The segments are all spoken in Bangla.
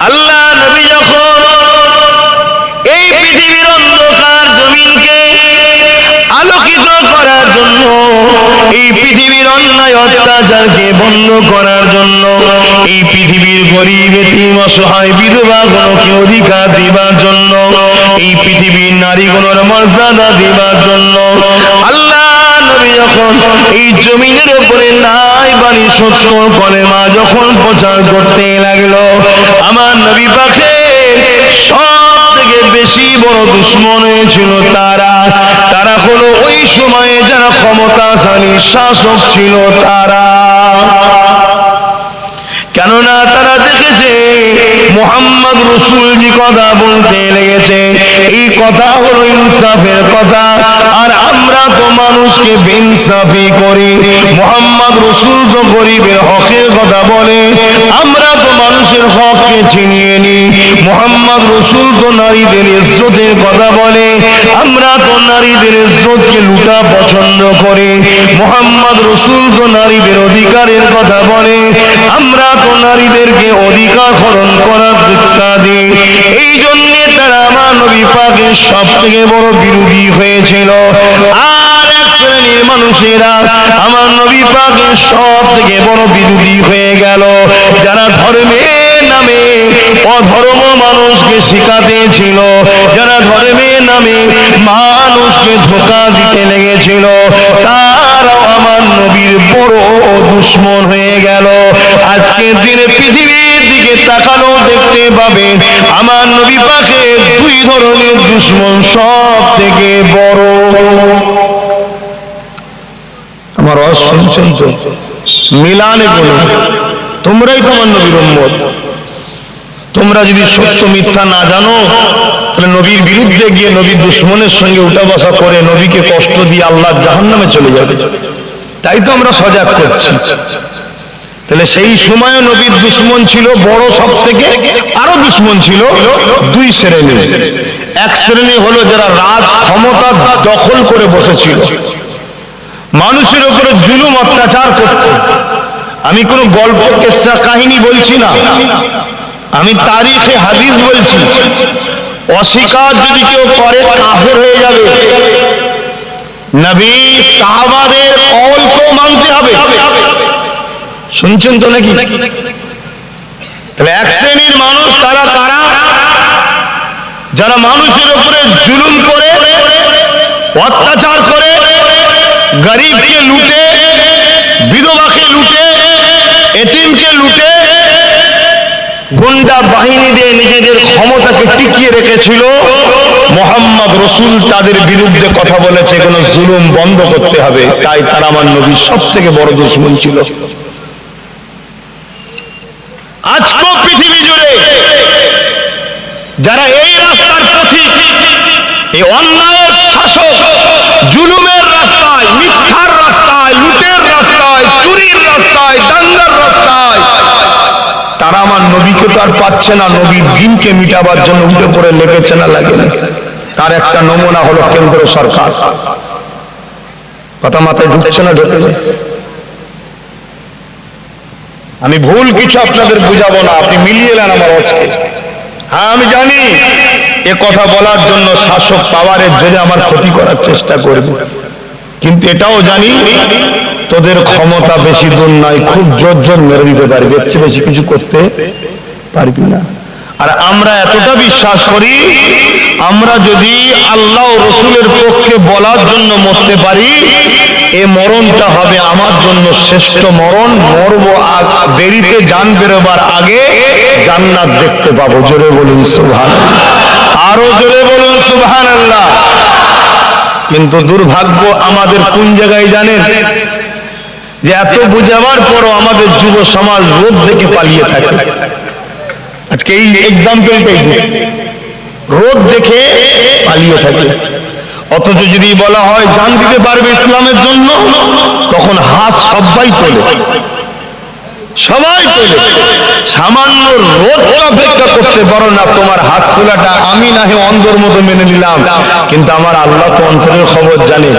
আল্লাহ নবী যখন এই পৃথিবীর অন্ধকার জমিনকে আলোকিত করার জন্য, এই পৃথিবীর অন্যায় অত্যাচারকে বন্ধ করার জন্য, এই পৃথিবীর গরিব এতিম অসহায় বিধবাগুলোকে অধিকার দিবার জন্য, এই পৃথিবীর নারীগুলোর মর্যাদা দিবার জন্য আল্লাহ নবী যখন এই জমিনের উপরে ন্যায় বাণী সত্য কলেমা যখন প্রচার করতে লাগলো, আমার নবী পাকে সব থেকে বেশি বড় দুশমন হয়েছিল তারা হলো ওই সময়ে যারা ক্ষমতাশালী শাসক ছিল তারা। কেননা তারা দেখেছে মুহাম্মদ রাসূল যে কথা বলতে লেগেছে, এই কথা হলো ইনসাফের কথা, আর আমরা তো মানুষকে বেইনসাফি করি। মুহাম্মদ রাসূল তো গরিবের হকের কথা বলে, আমরা তো মানুষের হককে ছিনিয়ে নিই। মুহাম্মদ রাসূল তো নারীদের ইজ্জতের কথা বলে, আমরা তো নারীদের ইজ্জতকে লুটা পছন্দ করি। মুহাম্মদ রাসূল তো নারীদের অধিকারের কথা বলে, আমরা তো নারীদেরকে অধিকার হরণ করার শিক্ষা দিই। এই জন্য তারা আমার নবী পাকের সব থেকে বড় বিরোধী হয়েছিল। আর এক শ্রেণীর মানুষেরা আমার নবী পাকের সব থেকে বড় বিরোধী হয়ে গেল, যারা ধর্মের নামে অধর্ম মানুষকে শিখাতে ছিল, যারা ধর্মের নামে মানুষকে ধোঁকা দিতে লেগেছিল, তারাও আমার নবীর বড় দুশমন হয়ে গেল। আজকের দিনে পৃথিবীর দিকে তাকানো দেখতে পাবে আমার নবী পাকে দুই ধরনের দুশমন সব থেকে বড়। আমার শুনছেন তো? মিলানে বলো, তোমরাই তোমার নবীর উম্মত। তোমরা যদি সত্য মিথ্যা না জানো, তাহলে নবীর বিরুদ্ধে গিয়ে নবীর দুশমনের সঙ্গে উঠা বসা করে নবীকে কষ্ট দিয়ে আল্লাহ জাহান্নামে চলে যাবে। তাই তো আমরা সজাগ করছি। তাহলে সেই সময় নবীর দুশমন ছিল বড় সব থেকে, আরো দুশমন ছিল দুই শ্রেণী। এক শ্রেণী হলো যারা রাজ ক্ষমতা দখল করে বসেছিল, মানুষের উপরে জুলুম অত্যাচার করত। আমি কোনো গল্প কেসা কাহিনী বলছি না, আমি তারিখে হাদিস বলছি। অস্বীকার যদি কেউ করে কাফের হয়ে যাবে। নবী সাহাবাদের কওল তো মানতে হবে। শুনছেন তো নাকি? তাহলে এক শ্রেণীর মানুষ তারা যারা মানুষের উপরে জুলুম করে, অত্যাচার করে, গরিবকে লুটে, বিধবাকে লুটে, এতিমকে লুটে, গুন্ডা বাহিনী দিয়ে নিজেদের ক্ষমতাকে টিকিয়ে রেখেছিল। মুহাম্মদ রাসূল তাদের বিরুদ্ধে কথা বলেছে, কোনো জুলুম বন্ধ করতে হবে। তাই তারা আমার নবীর সব থেকে বড় দুশমন ছিল। আজকেও পৃথিবী জুড়ে যারা এই রাস্তার পথিক, এই অন্যায়ের শাসক, জুলুমের রাস্তায়, মিথ্যার রাস্তায়, লুটের রাস্তায়, চুরির রাস্তায়, দাঙ্গার রাস্তায়, তারা আমার নবীকে তো আর পাচ্ছে না। নবীর দিনকে মিটাবার জন্য উঠে পড়ে লেগেছে না লাগে না। তার একটা নমুনা হলো কেন্দ্র সরকার। কথা মাথায় ঢুকছে না? ঢুকে যায়। আমি ভুল কিছু আপনাদের বুঝাবো না, আপনি মিলিয়ে নেন আমার আজকে। হ্যাঁ, আমি জানি এ কথা বলার জন্য শাসক পাওয়ারের জন্য আমার ক্ষতি করার চেষ্টা করবে, কিন্তু এটাও জানি তোদের ক্ষমতা বেশি দূর নয়, খুব জোর জোর মেরে দিতে পারবি, এর চেয়ে বেশি কিছু করতে পারবি না। আর আমরা এতটা বিশ্বাস করি, আমরা যদি আল্লাহ ও রাসূলের পক্ষে বলার জন্য মরতে পারি, এ মরণটা হবে আমার জন্য শ্রেষ্ঠ মরণ। মরবো দেরিতে, জান বেরোবার আগে জান্নাত দেখতে পাবো। জোরে বলুন সুবহানাল্লাহ, আরো জোরে বলুন সুবহানাল্লাহ। কিন্তু দুর্ভাগ্য আমাদের কোন জায়গায় জানেন? যে এত বুঝাবার পরও আমাদের যুব সমাজ রোদ দেখে পালিয়ে থাকে। আজকে এই এক্সাম্পলটাই রোদ দেখে পালিয়ে থাকে। অথচ যদি বলা হয় জান দিতে পারবে ইসলামের জন্য, তখন হাত সবাই তোলে, সবাই তোলে। সামান্য রোদ অপেক্ষা করতে পারো না, তোমার হাত তোলাটা আমি না হয় অন্ধর মতো মেনে নিলাম, কিন্তু আমার আল্লাহ তো অন্তরের খবর জানে।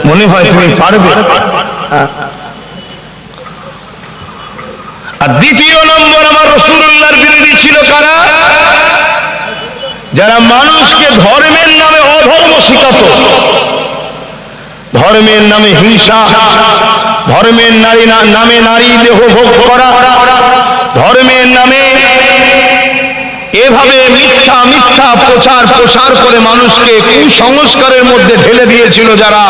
মনে হয় তুমি পারবে। আর দ্বিতীয় নম্বর আমার রাসূলুল্লাহর বিরোধী ছিল কারা? যারা মানুষকে ধর্মের নামে অধর্ম শিখাতো, ধর্মের নামে হিংসা, ধর্মের নামে নারী দেহ ভোগ করা, ধর্মের নামে এভাবে মিথ্যা মিথ্যা প্রচার করে মানুষকে কুসংস্কারের মধ্যে ঢেলে দিয়েছিল যারা,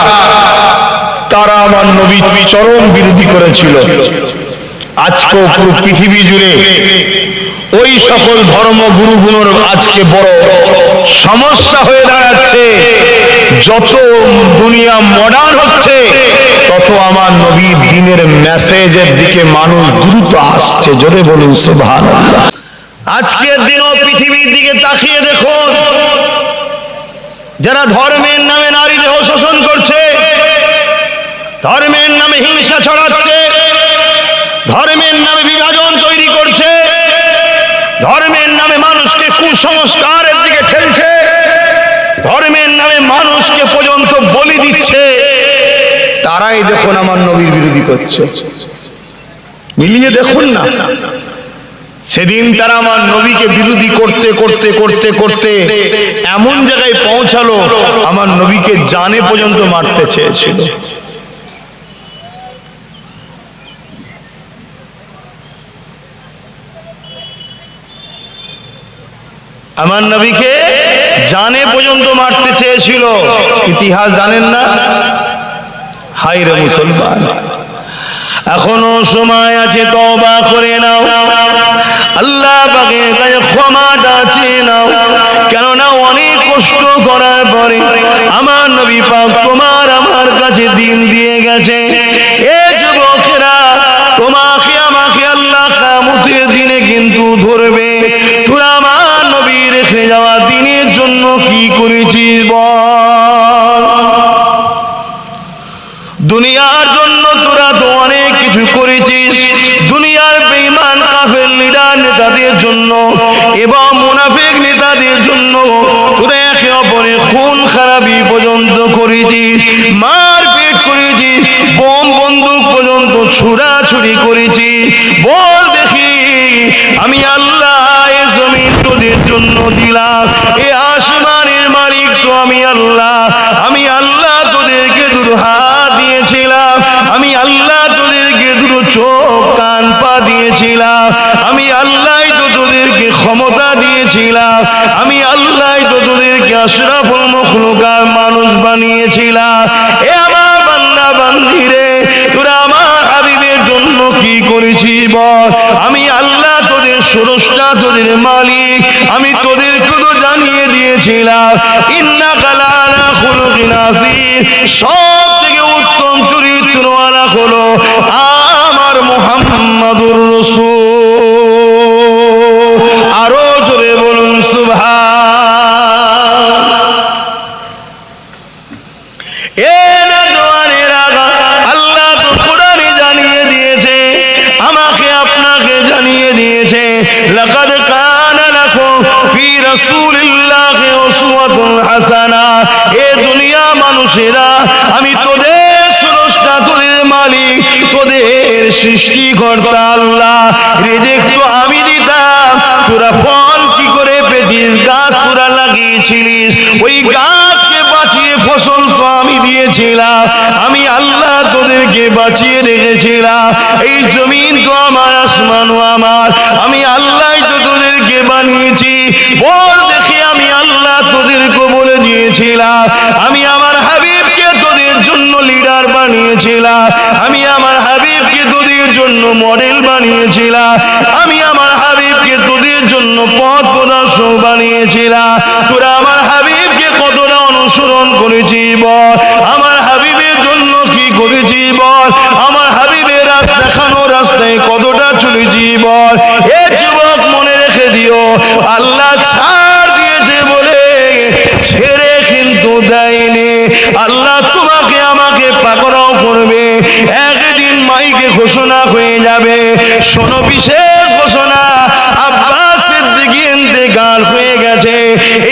তারা আমার নবী চরম বিরোধী করেছিল। আজকে পুরো পৃথিবী জুড়ে ওই সকল ধর্মগুরুগুলোর আজকে বড় সমস্যা হয়ে দাঁড়াচ্ছে। যত দুনিয়া মডার্ন হচ্ছে তত আমার নবীর দ্বীনের মেসেজের দিকে মানুষ দ্রুত আসছে। জোরে বলুন সুবহানাল্লাহ। আজকের দিনও পৃথিবীর দিকে তাকিয়ে দেখুন, যারা ধর্মের নামে নারী দেহ শোষণ করছে, ধর্মের নামে হিংসা ছড়াচ্ছে, ধর্মের নামে বিভাজন তৈরি করছে, ধর্মের নামে মানুষকে কুসংস্কারের দিকে ঠেলছে, ধর্মের নামে মানুষকে পর্যন্ত বলি দিচ্ছে, তারাই দেখুন আমার নবীর বিরোধী করছে। মিলিয়ে দেখুন না, সেদিন তারা আমার নবীকে বিরোধী করতে করতে করতে করতে এমন জায়গায় পৌঁছালো আমার নবীকে জানে পর্যন্ত মারতে চেয়েছিল। আমার নবীকে জানে পর্যন্ত মারতে চেয়েছিল। ইতিহাস জানেন না? হায় রে মুসলমান, এখনো সময় আছে, তওবা করে নাও, আল্লাহ পাকের কাছে ক্ষমা চেয়ে নাও। কেননা অনেক কষ্ট করার পরে আমার নবী পাক তোমার আমার কাছে দিন দিয়ে গেছে। এ যুবকেরা, তোমাকে আমাকে আল্লাহ কিয়ামতের দিনে কিন্তু ধরবে। তোরা আমার নবী রেখে যাওয়া দিনের জন্য কি করেছিস বল? দুনিয়ার জন্য তোরা তো অনেক কিছু করেছিস। দুনিয়ার বেঈমান কাফের লিডার নেতাদের জন্য এবং মুনাফিক নেতাদের জন্য তোরা একে অপরের খুন খারাপি পর্যন্ত করেছিস, মারপিট করেছিস, বোম বন্দুক পর্যন্ত ছুড়াছুড়ি করেছিস। বল দেখি, আমি আল্লাহ এ জমিন তোদের জন্য দিলাম, এ আসমানের মালিক তো আমি আল্লাহ। আমি আল্লাহ তোদেরকে দুটো হাত দিয়েছিলাম, আমি আল্লাহ তোদেরকে দুটো চোখ কান পা দিয়েছিলাম, আমি আল্লাহ তো তোদেরকে ক্ষমতা দিয়েছিলাম, আমি আল্লাহ তো তোদেরকে আশরাফুল মাখলুকাত মানুষ বানিয়েছিলাম। এ আমার বান্দা বান্দিরে, তোরা আমার হাবিবের জন্য কি করেছিস বল? আমি আল্লাহ তোদের স্রষ্টা, তোদের মালিক, আমি তোদেরকে তো জানিয়ে দিয়েছিলাম ইন্নাকা লাআলা খুলুকিন আযীম, সব থেকে উত্তম চরিত্রওয়ালা হলো আমার মুহাম্মাদুর রাসূল। আরো জোরে বলুন সুবহান। এ নওজওয়ানেরা, আল্লাহ তো কোরআনে জানিয়ে দিয়েছে, আমাকে আপনাকে জানিয়ে দিয়েছে, লাকাদ কানা লাকুম ফি রাসূলিল্লাহি উসওয়াতুন হাসানাহ। এ দুনিয়া মানুষেরা, আমি তোদের স্রষ্টা, তোদের মালিক, তোদের সৃষ্টিকর্তা আল্লাহ। রিজিক তো আমি দিতাম, তোরা ফল কি করে পেতিস? গাছ তোরা লাগিয়েছিলিস, ওই গাছকে বাঁচিয়ে ফসল তো আমি দিয়েছিলাম, আমি আল্লাহ তোদেরকে বাঁচিয়ে রেখেছিলাম। এই জমিন তো আমার, আসমানও আমার, আমি আল্লাহ তো তোদেরকে বানিয়েছি। বল দেখি, আমি আল্লাহ তোদেরকে বলে দিয়েছিলাম, আমি আমার হাবিবকে তোদের জন্য লিডার বানিয়েছিলাম, আমি আমার হাবিবকে তোদের জন্য মডেল বানিয়েছিলাম, আমি আমার হাবিবকে তোদের জন্য পথ প্রদর্শক বানিয়েছিলাম। তোরা আমার হাবিবকে কতটা অনুসরণ করেছিস বল? আমার হাবিবের জন্য কি করেছিস বল? আমার হাবিবের রাস্তা দেখানো রাস্তায় কতটা চলেছিস বল? এ যুবক, মনে রেখে দিও, আল্লাহ ছাড় দিয়েছে বলে ছেড়ে কিন্তু দেয়নি। আল্লাহ তোমাকে আমাকে পাকড়াও করবে। একদিন মাইকে ঘোষণা হয়ে যাবে, শোনো বিশেষ ঘোষণা, আব্বাস সিদ্দিকী ইন্তেকাল হয়ে গেছে।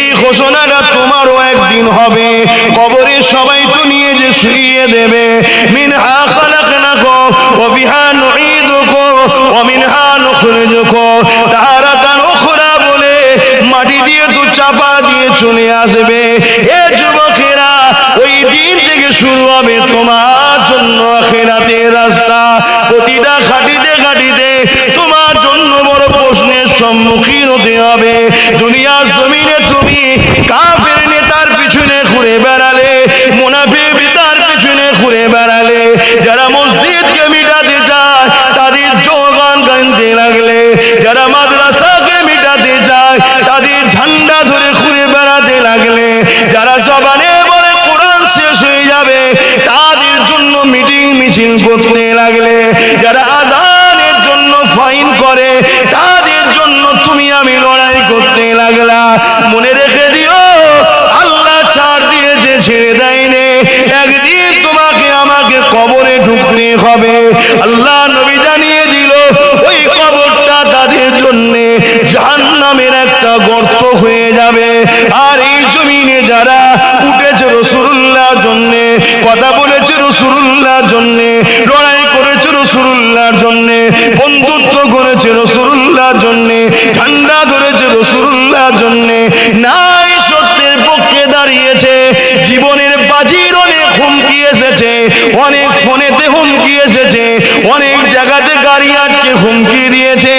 এই ঘোষণাটা তোমারও একদিন হবে। কবরে সবাই তো নিয়ে যে শুইয়ে দেবে। মিনহা খালাকনাকুম ওয়া বিহা নুঈদুকুম ওয়া মিনহা নুখরিজুকুম তারাতান উখরা বলে মাটি দিয়ে তো চাপা চলে আসবে। এ যুবকেরা, ওই দিন থেকে শুরু হবে তোমার জন্য আখিরাতের রাস্তা। প্রতিটা খাটিতে খাটিতে তোমার জন্য বড় প্রশ্নের সম্মুখীন হতে হবে। দুনিয়ার জমিনে তুমি কাফের নেতার পিছনে ঘুরে বেড়ালে, মুনাফিক নেতার পিছনে ঘুরে বেড়ালে, যারা মসজিদকে মিটাতে চায় তাদের জোগান গাইতে লাগলে, যারা মাদ্রাসাকে মিটাতে চায় তাদের ঝান্ডা ধরে ঘুরে বেড়াতে লাগলে, যারা জবানে বলে কোরআন শেষ হয়ে যাবে তাদের জন্য মিটিং মিছিল করতে লাগলে, যারা আযানের জন্য ফাইন করে তাদের জন্য তুমি আমি লড়াই করতে লাগলা। মনে রেখে দিও, আল্লাহ ছাড় দিয়েছে, ছেড়ে দেয়নি। একদিন তোমাকে আমাকে কবরে ঢুকতে হবে। আল্লাহ নবী জানিয়ে দিল, ওই কবরটা তাদের জন্য জাহান্নামের একটা গর্ত হয়ে যাবে। আর এই জমিনে যারা উঠেছে রাসূলুল্লাহর জন্য, কথা বলেছে রাসূলুল্লাহর জন্য, লড়াই করেছে রাসূলুল্লাহর জন্য, বন্ধুত্ব করেছে রাসূলুল্লাহর জন্য, ঠান্ডা ধরেছে রাসূলুল্লাহর জন্য, নাই সত্যের পক্ষে দাঁড়িয়েছে, জীবনের বাজির অনেক হুমকি এসেছে, অনেক ফোনেতে হুমকি এসেছে, অনেক জায়গাতে গাড়ি আটকে হুমকি দিয়েছে,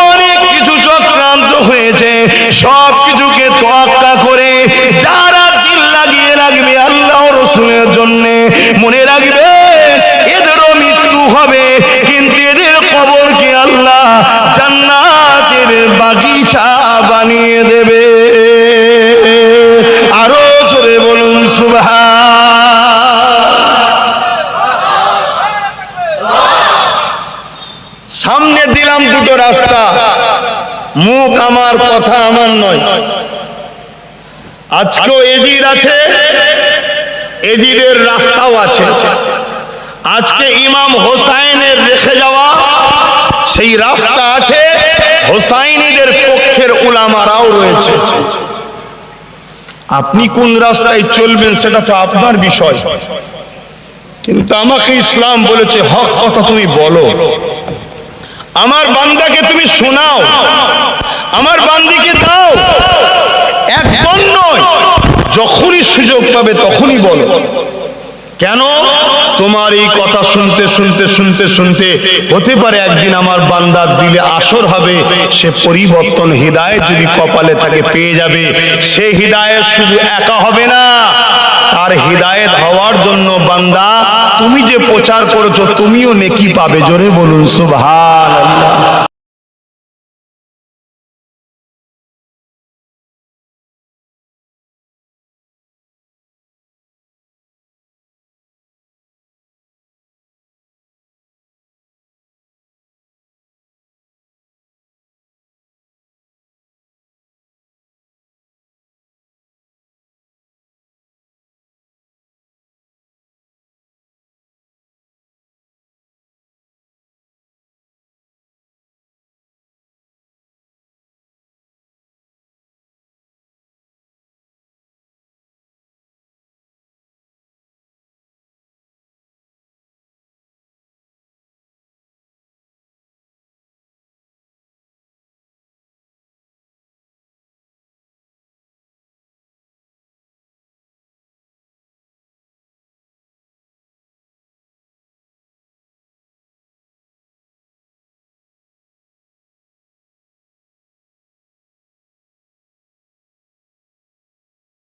অনেক কিছু চক্রান্ত হয়েছে। সব কিছুকে তোয়াক্কা করে যারা দিল লাগিয়ে রাখবে আল্লাহ রাসূলের জন্য, মনে রাখবে এদেরও মৃত্যু হবে, কিন্তু এদের কবরকে আল্লাহ জান্নাতের বাগিচা বানিয়ে দেবে। আরো জোরে বলুন সুবহান। সামনে দিলাম দুটো রাস্তা, মুখ আমার, কথা আমার নয়। আজকেও এজিদ আছে, এজিদের রাস্তাও আছে। আজকে ইমাম হোসাইনের রেখে যাওয়া সেই রাস্তা আছে, হোসাইনীদের পক্ষের উলামারাও রয়েছে। আপনি কোন রাস্তায় চলবেন সেটা তো আপনার বিষয়, কিন্তু আমাকে ইসলাম বলেছে হক কথা তুমি বলো, আমার বান্দাকে তুমি শোনাও, আমার বান্দিকে দাও। একদম নয়, যখনই সুযোগ পাবে তখনই বলো। কেন? তোমার এই কথা শুনতে শুনতে শুনতে শুনতে হতে পারে একদিন আমার বান্দার দিলে আসর হবে, সে পরিবর্তন হিদায়াত যদি কপালে থাকে পেয়ে যাবে। সে হিদায়াত শুধু একা হবে না, তার হিদায়াত হওয়ার জন্য বান্দা তুমি যে প্রচার করেছো তুমিও নেকি পাবে। জোরে বলুন সুবহানাল্লাহ।